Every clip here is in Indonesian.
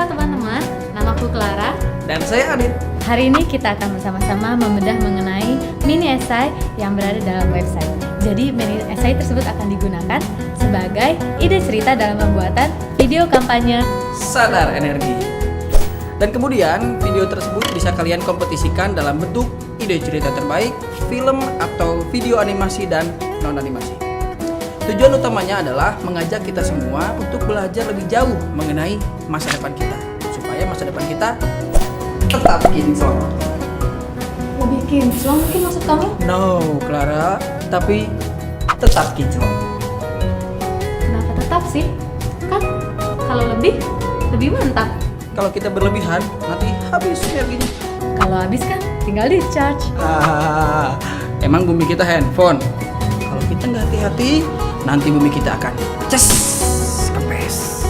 Halo teman-teman, namaku Clara. Dan saya Adit. Hari ini kita akan bersama-sama membedah mengenai mini esai yang berada dalam website. Jadi mini esai tersebut akan digunakan sebagai ide cerita dalam pembuatan video kampanye Sadar Energi. Dan kemudian video tersebut bisa kalian kompetisikan dalam bentuk ide cerita terbaik, film atau video animasi dan non-animasi. Tujuan utamanya adalah mengajak kita semua untuk belajar lebih jauh mengenai masa depan kita, supaya masa depan kita tetap kinclong. Lebih kinclong mungkin maksud kamu? No, Clara, tapi tetap kinclong. Kenapa tetap sih? Kan kalau lebih mantap. Kalau kita berlebihan, nanti habis energinya. Kalau habis kan tinggal di charge. Emang bumi kita handphone? Kalau kita nggak hati-hati, nanti bumi kita akan kempes.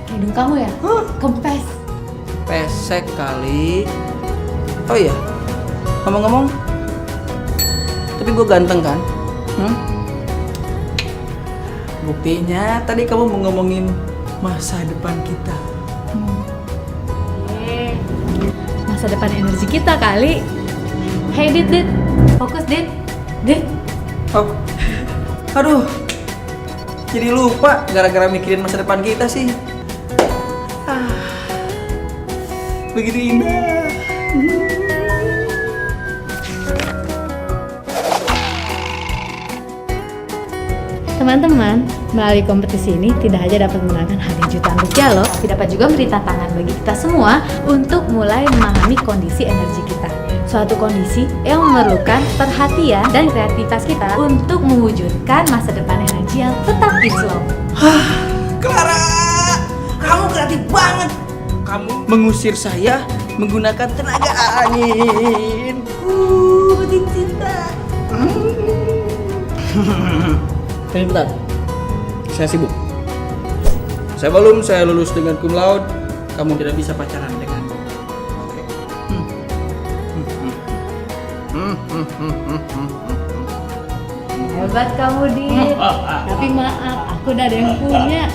Hidung kamu ya? Kempes. Pesek kali. Oh iya, ngomong-ngomong, tapi gue ganteng kan? Buktinya tadi kamu mau ngomongin masa depan kita. Masa depan energi kita kali. Hey Dit, fokus Dit. Oh, aduh, jadi lupa gara-gara mikirin masa depan kita sih. Begitu indah. Teman-teman, melalui kompetisi ini tidak hanya dapat memenangkan hadiah jutaan rupiah loh, tapi dapat juga beri tantangan bagi kita semua untuk mulai memahami kondisi energi kita. Suatu kondisi yang memerlukan perhatian dan kreativitas kita untuk mewujudkan masa depan energi yang tetap kinclong. Clara, kamu kreatif banget. Kamu mengusir saya menggunakan tenaga angin. Cinta. Ini bentar, saya sibuk. Sebelum saya lulus dengan cum laude, kamu tidak bisa pacaran denganku. Oke. Hebat kamu Dit. Tapi maaf, aku udah ada yang punya.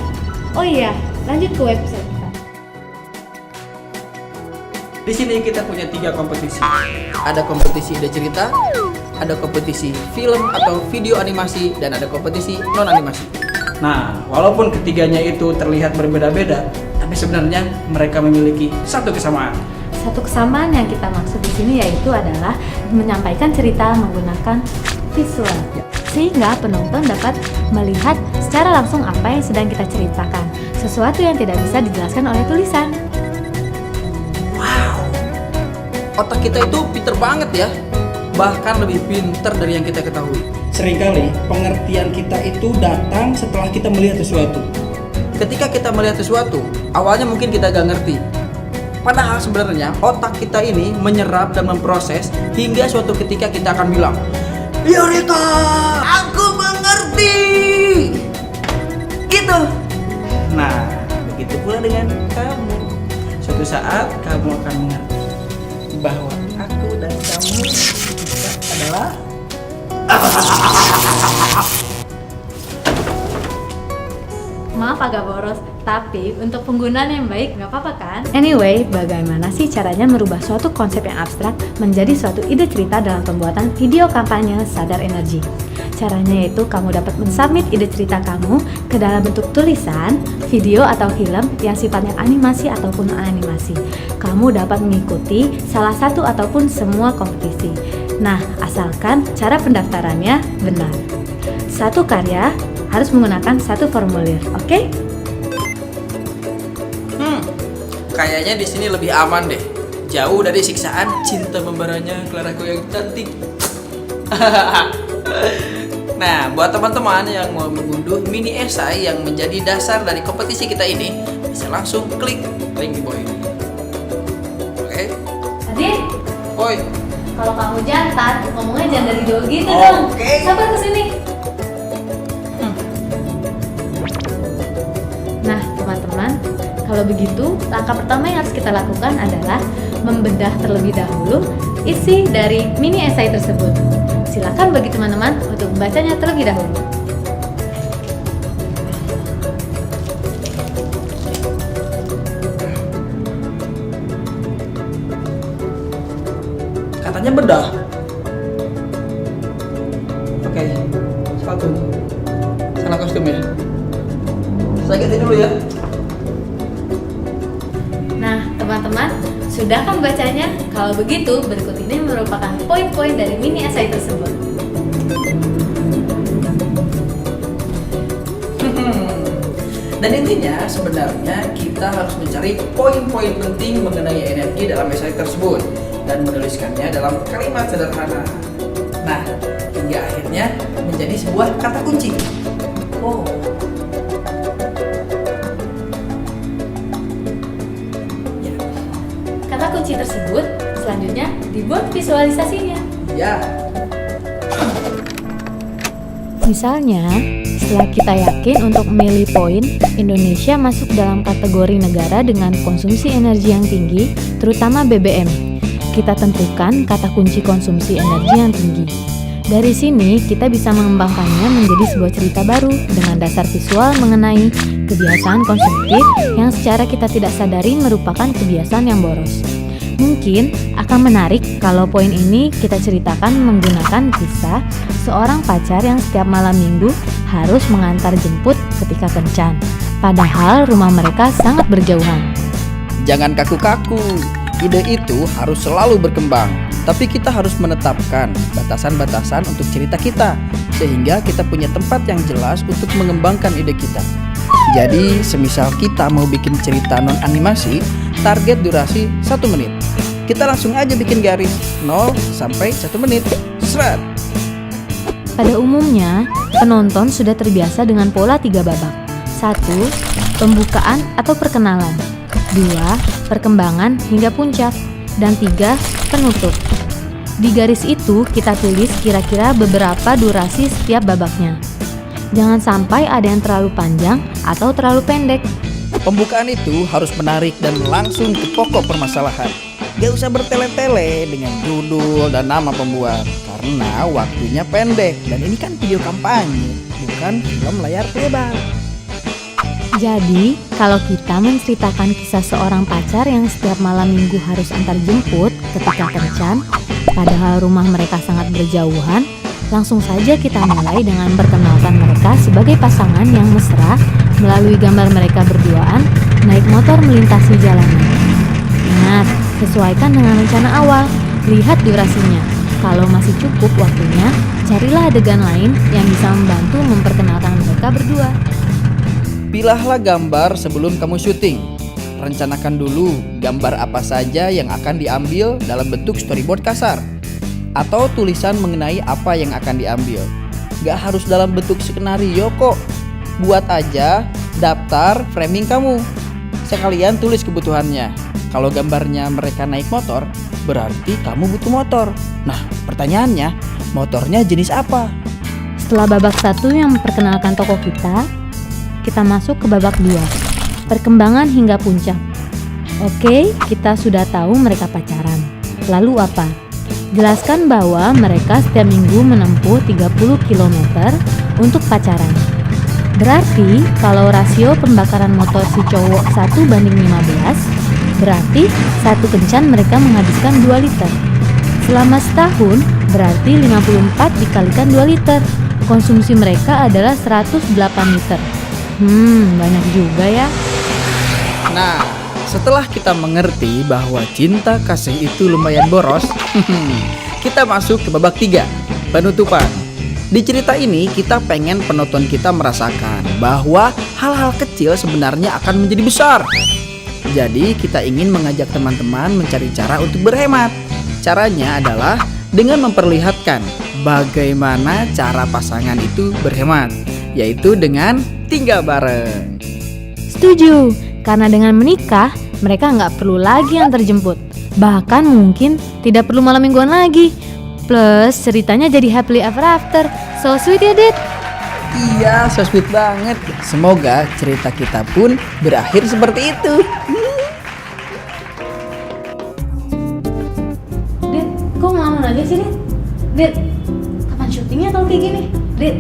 Oh iya, lanjut ke website kita. Di sini kita punya 3 kompetisi. Ada kompetisi ide cerita, ada kompetisi film atau video animasi, dan ada kompetisi non animasi. Nah, walaupun ketiganya itu terlihat berbeda-beda, tapi sebenarnya mereka memiliki satu kesamaan. Satu kesamaan yang kita maksud di sini yaitu adalah menyampaikan cerita menggunakan visual, sehingga penonton dapat melihat secara langsung apa yang sedang kita ceritakan, sesuatu yang tidak bisa dijelaskan oleh tulisan. Wow, otak kita itu pinter banget ya, bahkan lebih pinter dari yang kita ketahui. Seringkali pengertian kita itu datang setelah kita melihat sesuatu. Ketika kita melihat sesuatu, awalnya mungkin kita gak ngerti. Padahal sebenarnya otak kita ini menyerap dan memproses hingga suatu ketika kita akan bilang, Eureka, aku mengerti. Gitu. Nah, begitu pula dengan kamu. Suatu saat kamu akan mengerti bahwa aku dan kamu adalah Maaf agak boros, tapi untuk penggunaan yang baik nggak apa-apa kan? Anyway, bagaimana sih caranya merubah suatu konsep yang abstrak menjadi suatu ide cerita dalam pembuatan video kampanye Sadar Energi? Caranya yaitu kamu dapat mensubmit ide cerita kamu ke dalam bentuk tulisan, video atau film yang sifatnya animasi ataupun non-animasi. Kamu dapat mengikuti salah satu ataupun semua kompetisi. Nah, asalkan cara pendaftarannya benar. Satu karya harus menggunakan satu formulir, oke? Kayaknya di sini lebih aman deh. Jauh dari siksaan cinta membaranya Claraku yang cantik. Nah, buat teman-teman yang mau mengunduh mini esai yang menjadi dasar dari kompetisi kita ini, bisa langsung klik link di bawah ini. Oke? Adit, Oi. kalau kamu jantan, ngomongnya jangan dari jauh gitu Oke. dong. Sabar kesini. Nah, teman-teman, kalau begitu, langkah pertama yang harus kita lakukan adalah membedah terlebih dahulu isi dari mini esai tersebut. Silakan bagi teman-teman untuk membacanya terlebih dahulu. sebenarnya bedah. Oke, sepatu. Salah kostum ya. Saya ganti dulu ya. Nah, teman-teman, sudah kan bacanya? Kalau begitu, berikut ini merupakan poin-poin dari mini esai tersebut. Dan intinya sebenarnya kita harus mencari poin-poin penting mengenai energi dalam esai tersebut dan menuliskannya dalam kalimat sederhana. Nah, hingga akhirnya menjadi sebuah kata kunci. Oh. Ya. Kata kunci tersebut selanjutnya dibuat visualisasinya. Ya. Misalnya, setelah kita yakin untuk memilih poin, Indonesia masuk dalam kategori negara dengan konsumsi energi yang tinggi, terutama BBM. Kita tentukan kata kunci konsumsi energi yang tinggi. Dari sini, kita bisa mengembangkannya menjadi sebuah cerita baru dengan dasar visual mengenai kebiasaan konsumtif yang secara kita tidak sadari merupakan kebiasaan yang boros. Mungkin akan menarik kalau poin ini kita ceritakan menggunakan kisah seorang pacar yang setiap malam minggu harus mengantar jemput ketika kencan. Padahal rumah mereka sangat berjauhan. Jangan kaku-kaku. Ide itu harus selalu berkembang. Tapi kita harus menetapkan batasan-batasan untuk cerita kita, sehingga kita punya tempat yang jelas untuk mengembangkan ide kita. Jadi, semisal kita mau bikin cerita non-animasi, target durasi 1 menit. Kita langsung aja bikin garis 0 sampai 1 menit. Seret! Pada umumnya, penonton sudah terbiasa dengan pola 3 babak. 1. Pembukaan atau perkenalan. 2. Perkembangan hingga puncak. Dan 3. Penutup. Di garis itu kita tulis kira-kira beberapa durasi setiap babaknya. Jangan sampai ada yang terlalu panjang atau terlalu pendek. Pembukaan itu harus menarik dan langsung ke pokok permasalahan. Gak usah bertele-tele dengan judul dan nama pembuat, karena waktunya pendek dan ini kan video kampanye, bukan film layar lebar. Jadi, kalau kita menceritakan kisah seorang pacar yang setiap malam minggu harus antar jemput ketika kencan, padahal rumah mereka sangat berjauhan, langsung saja kita mulai dengan memperkenalkan mereka sebagai pasangan yang mesra melalui gambar mereka berduaan naik motor melintasi jalanan. Ingat, sesuaikan dengan rencana awal, lihat durasinya. Kalau masih cukup waktunya, carilah adegan lain yang bisa membantu memperkenalkan mereka berdua. Pilahlah gambar sebelum kamu syuting. Rencanakan dulu gambar apa saja yang akan diambil dalam bentuk storyboard kasar atau tulisan mengenai apa yang akan diambil. Gak harus dalam bentuk skenario kok. Buat aja daftar framing kamu. Sekalian tulis kebutuhannya. Kalau gambarnya mereka naik motor, berarti kamu butuh motor. Nah, pertanyaannya, motornya jenis apa? Setelah babak 1 yang memperkenalkan tokoh kita masuk ke babak 2, perkembangan hingga puncak. Oke, kita sudah tahu mereka pacaran. Lalu apa? Jelaskan bahwa mereka setiap minggu menempuh 30 km untuk pacaran. Berarti kalau rasio pembakaran motor si cowok 1:15, berarti satu kencan mereka menghabiskan 2 liter. Selama setahun, berarti 54 dikalikan 2 liter. Konsumsi mereka adalah 108 liter. Banyak juga ya. Nah, setelah kita mengerti bahwa cinta kasih itu lumayan boros, kita masuk ke babak 3, penutupan. Di cerita ini kita pengen penonton kita merasakan bahwa hal-hal kecil sebenarnya akan menjadi besar. Jadi kita ingin mengajak teman-teman mencari cara untuk berhemat. Caranya adalah dengan memperlihatkan bagaimana cara pasangan itu berhemat, yaitu dengan tinggal bareng. Setuju, karena dengan menikah, mereka nggak perlu lagi yang terjemput. Bahkan mungkin tidak perlu malam mingguan lagi. Plus, ceritanya jadi happily ever after. So sweet ya, Dit? Iya, so sweet banget. Semoga cerita kita pun berakhir seperti itu. Dit, kok ngelamun aja sih, Dit? Dit, kapan syutingnya kalau kayak gini? Dit.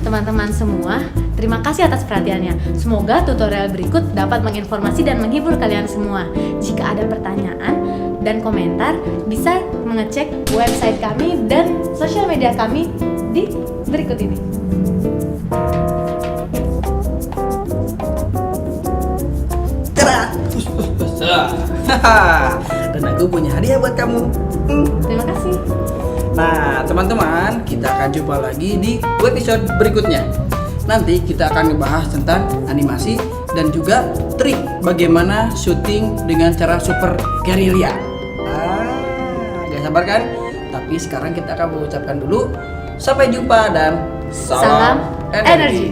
Teman-teman semua, terima kasih atas perhatiannya. Semoga tutorial berikut dapat menginformasi dan menghibur kalian semua. Jika ada pertanyaan dan komentar, bisa mengecek website kami dan sosial media kami di berikut ini. Dan aku punya hadiah buat kamu. Terima kasih. Nah, teman-teman, kita akan jumpa lagi di episode berikutnya. Nanti kita akan ngebahas tentang animasi dan juga trik bagaimana syuting dengan cara super gerilya. Gak sabar kan? Tapi sekarang kita akan mengucapkan dulu sampai jumpa dan Salam energi.